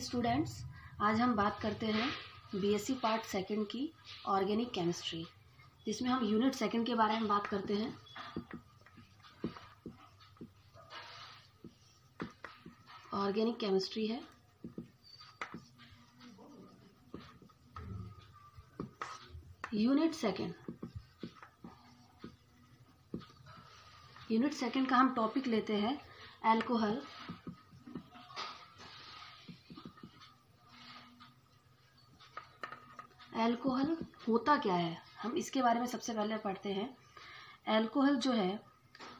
Students, आज हम बात करते हैं बीएससी पार्ट सेकंड की ऑर्गेनिक केमिस्ट्री, जिसमें हम यूनिट सेकंड के बारे में बात करते हैं। ऑर्गेनिक केमिस्ट्री है। यूनिट सेकंड का हम टॉपिक लेते हैं अल्कोहल। अल्कोहल होता क्या है, हम इसके बारे में सबसे पहले पढ़ते हैं। अल्कोहल जो है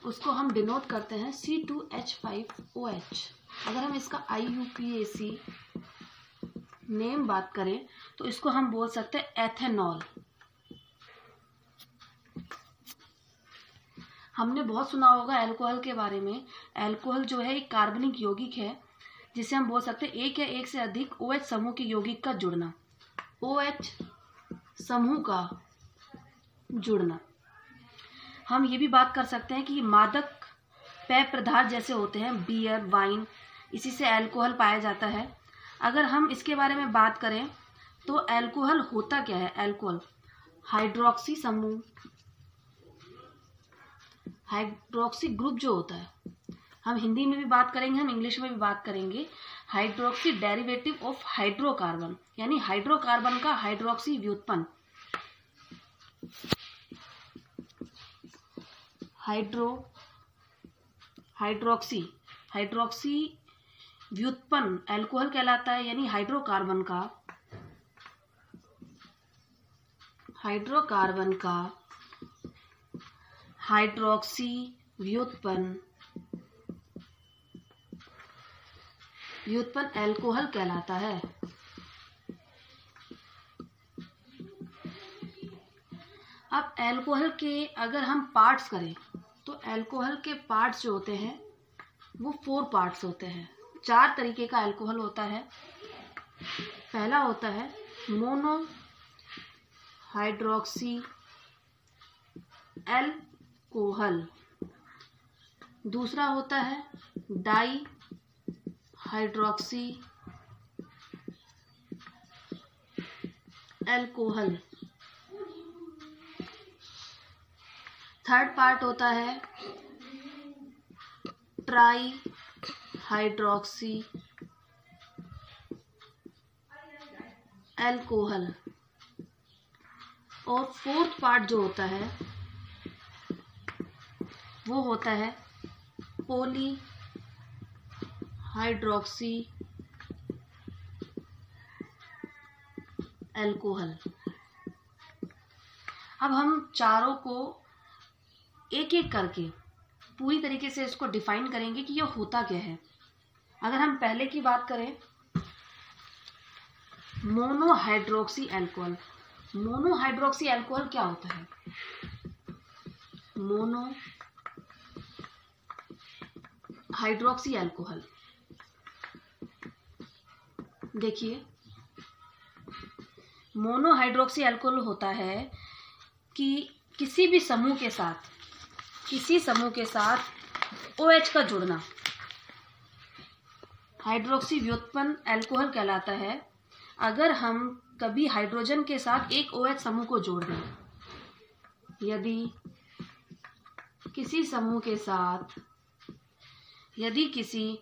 उसको हम डिनोट करते हैं C2H5OH। अगर हम इसका IUPAC नेम बात करें तो इसको हम बोल सकते हैं एथेनॉल। हमने बहुत सुना होगा अल्कोहल के बारे में। अल्कोहल जो है एक कार्बनिक यौगिक है, जिसे हम बोल सकते हैं एक या एक से अधिक OH समूह के यौगिक का जुड़ना। OH समूह का जुड़ना। हम ये भी बात कर सकते हैं कि मादक पेय पदार्थ जैसे होते हैं बियर, वाइन, इसी से अल्कोहल पाया जाता है। अगर हम इसके बारे में बात करें तो अल्कोहल होता क्या है। अल्कोहल हाइड्रोक्सी समूह, हाइड्रोक्सी ग्रुप जो होता है, हम हिंदी में भी बात करेंगे, हम इंग्लिश में भी बात करेंगे। हाइड्रोक्सी डेरिवेटिव ऑफ हाइड्रोकार्बन, यानी हाइड्रोकार्बन का हाइड्रोक्सी व्युत्पन्न। हाइड्रोक्सी व्युत्पन्न अल्कोहल कहलाता है, यानी हाइड्रोकार्बन का हाइड्रोक्सी व्युत्पन्न अल्कोहल कहलाता है। अब अल्कोहल के अगर हम पार्ट्स करें तो अल्कोहल के पार्ट्स जो होते हैं वो 4 पार्ट्स होते हैं। 4 तरीके का अल्कोहल होता है। पहला होता है मोनो हाइड्रोक्सी अल्कोहल, दूसरा होता है di hydroxy alcohol, third part होता है ट्राई हाइड्रोक्सी अल्कोहल, और फोर्थ पार्ट जो होता है वो होता है पॉली हाइड्रोक्सी अल्कोहल। अब हम चारों को एक एक करके पूरी तरीके से इसको डिफाइन करेंगे कि यह होता क्या है। अगर हम पहले की बात करें, मोनोहाइड्रोक्सी अल्कोहल। मोनोहाइड्रोक्सी अल्कोहल क्या होता है? मोनो हाइड्रोक्सी अल्कोहल, देखिए, मोनोहाइड्रोक्सी अल्कोहल होता है कि किसी समूह के साथ OH का जुड़ना। हाइड्रोक्सी व्युत्पन्न अल्कोहल कहलाता है अगर हम कभी हाइड्रोजन के साथ एक OH समूह को जोड़ दें। यदि किसी समूह के साथ, यदि किसी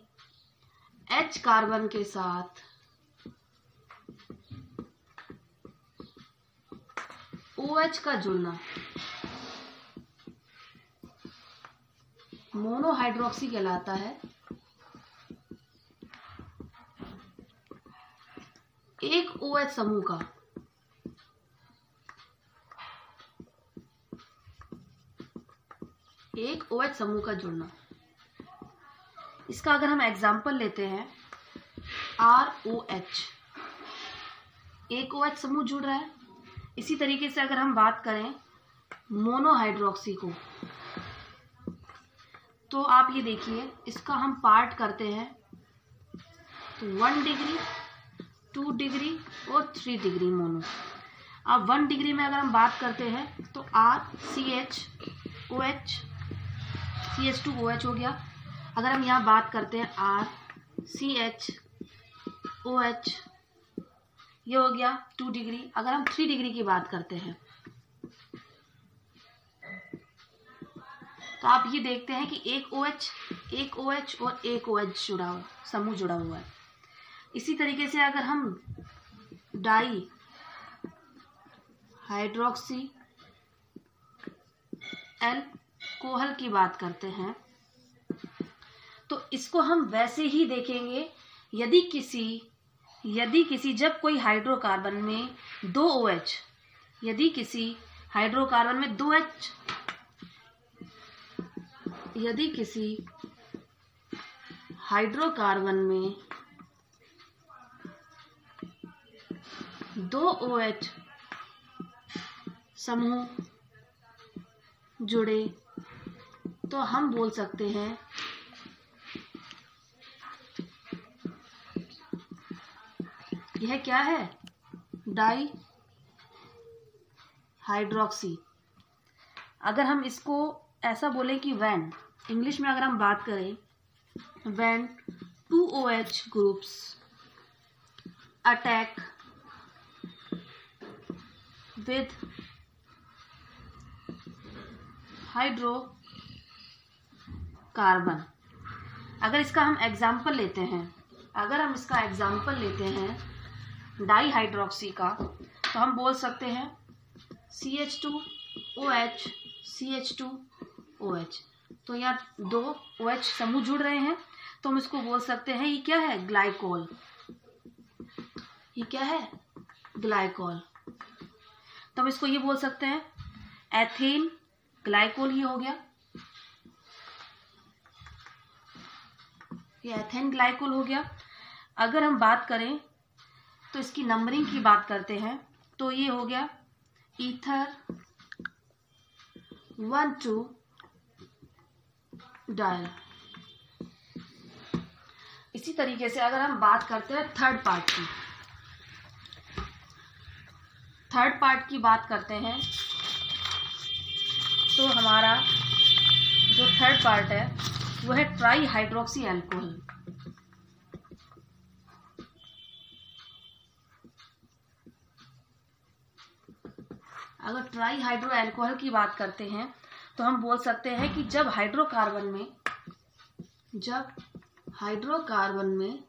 H कार्बन के साथ OH का जुड़ना मोनोहाइड्रोक्सी कहलाता है। एक OH समूह का जुड़ना। इसका अगर हम एग्जाम्पल लेते हैं, ROH, एक OH समूह जुड़ रहा है। इसी तरीके से अगर हम बात करें मोनोहाइड्रोक्सी को, तो आप ये देखिए, इसका हम पार्ट करते हैं तो 1 डिग्री, 2 डिग्री और 3 डिग्री मोनो। अब 1 डिग्री में अगर हम बात करते हैं तो RCHOH, CH2OH हो गया। अगर हम यहाँ बात करते हैं RCH OH, ये हो गया 2 डिग्री। अगर हम 3 डिग्री की बात करते हैं तो आप ये देखते हैं कि एक OH और एक OH समूह जुड़ा हुआ है। इसी तरीके से अगर हम डाई हाइड्रोक्सी एल्कोहल की बात करते हैं तो इसको हम वैसे ही देखेंगे। यदि किसी जब कोई हाइड्रोकार्बन में 2 OH, यदि किसी हाइड्रोकार्बन में 2 H, यदि किसी हाइड्रोकार्बन में 2 OH समूह जुड़े तो हम बोल सकते हैं यह क्या है, डाई हाइड्रोक्सी। अगर हम इसको ऐसा बोले कि व्हेन, इंग्लिश में अगर हम बात करें, when 2 OH groups attack with hydrocarbon. अगर इसका हम एग्जाम्पल लेते हैं, डाई हाइड्रोक्सी का, तो हम बोल सकते हैं CH2OH CH2OH। तो यहाँ 2 OH समूह जुड़ रहे हैं तो हम इसको बोल सकते हैं ये क्या है, ग्लाइकोल। ये क्या है, ग्लाइकोल। तो हम इसको ये बोल सकते हैं एथेन ग्लाइकोल। ये हो गया, ये एथेन ग्लाइकोल हो गया। अगर हम बात करें तो इसकी नंबरिंग की बात करते हैं तो ये हो गया ईथर 1,2 डायल। इसी तरीके से अगर हम बात करते हैं थर्ड पार्ट की बात करते हैं तो हमारा जो थर्ड पार्ट है वो है ट्राई हाइड्रोक्सी एल्कोहल। अगर ट्राई हाइड्रो एल्कोहल की बात करते हैं तो हम बोल सकते हैं कि जब हाइड्रोकार्बन में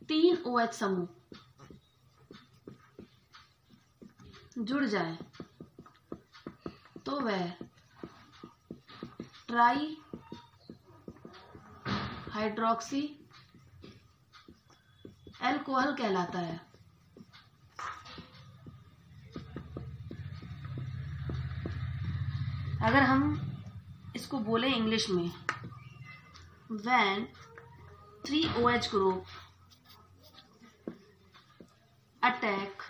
3 OH समूह जुड़ जाए तो वह ट्राई हाइड्रोक्सी एल्कोहल कहलाता है। अगर हम इसको बोले इंग्लिश में, when 3 OH group attack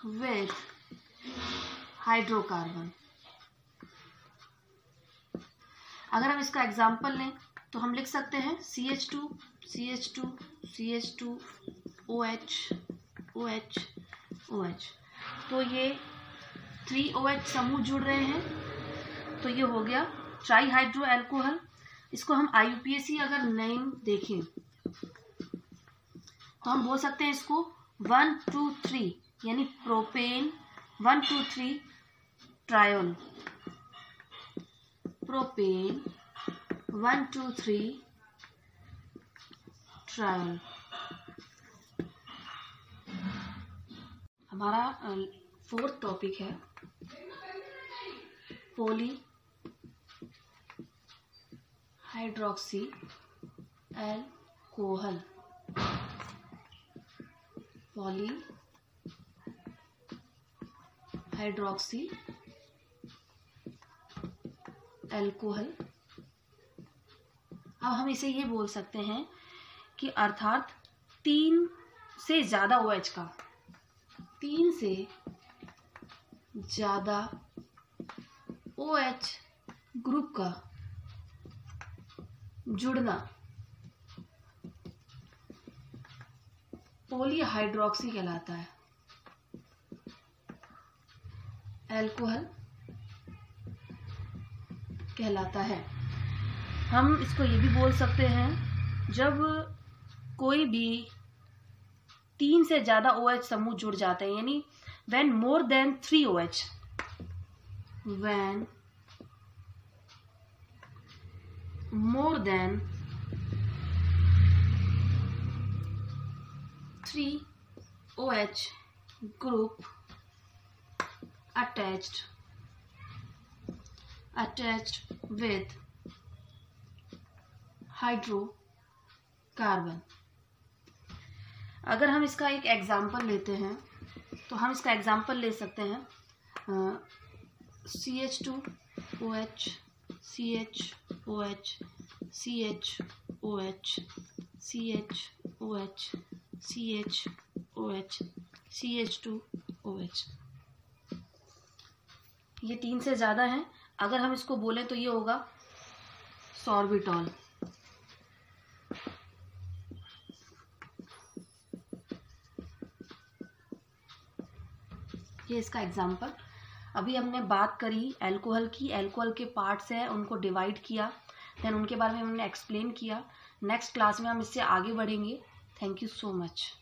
with hydrocarbon. अगर हम इसका एग्जाम्पल लें तो हम लिख सकते हैं CH2 OH OH OH। तो ये 3 OH समूह जुड़ रहे हैं तो ये हो गया ट्राई हाइड्रो एल्कोहल। इसको हम IUPAC अगर नेम देखें तो हम बोल सकते हैं इसको 1 2 3 यानी प्रोपेन 1 2 3 ट्रायोल। Propane 1 2 3 triol. हमारा 4th टॉपिक है poly hydroxy alcohol. Poly hydroxy alcohol. अब हम इसे ये बोल सकते हैं कि अर्थात 3 से ज्यादा OH का, 3 से ज्यादा OH ग्रुप का जुड़ना पॉलीहाइड्रोक्सी कहलाता है। एल्कोहल कहलाता है। हम इसको ये भी बोल सकते हैं जब कोई भी 3 से ज़्यादा OH समूह जुड़ जाते हैं, यानी when more than 3 OH, when more than 3 OH group attached with hydrocarbon. अगर हम इसका एक एग्जाम्पल लेते हैं तो हम इसका एग्जाम्पल ले सकते हैं CH2OH, CHOH, CHOH, CHOH, CHOH, CH2OH। ये 3 से ज़्यादा हैं। अगर हम इसको बोलें तो ये होगा सॉर्बिटॉल। ये इसका एग्जाम्पल। अभी हमने बात करी अल्कोहल की, अल्कोहल के पार्ट्स हैं उनको डिवाइड किया, देन उनके बारे में हमने एक्सप्लेन किया। नेक्स्ट क्लास में हम इससे आगे बढ़ेंगे। Thank you so much.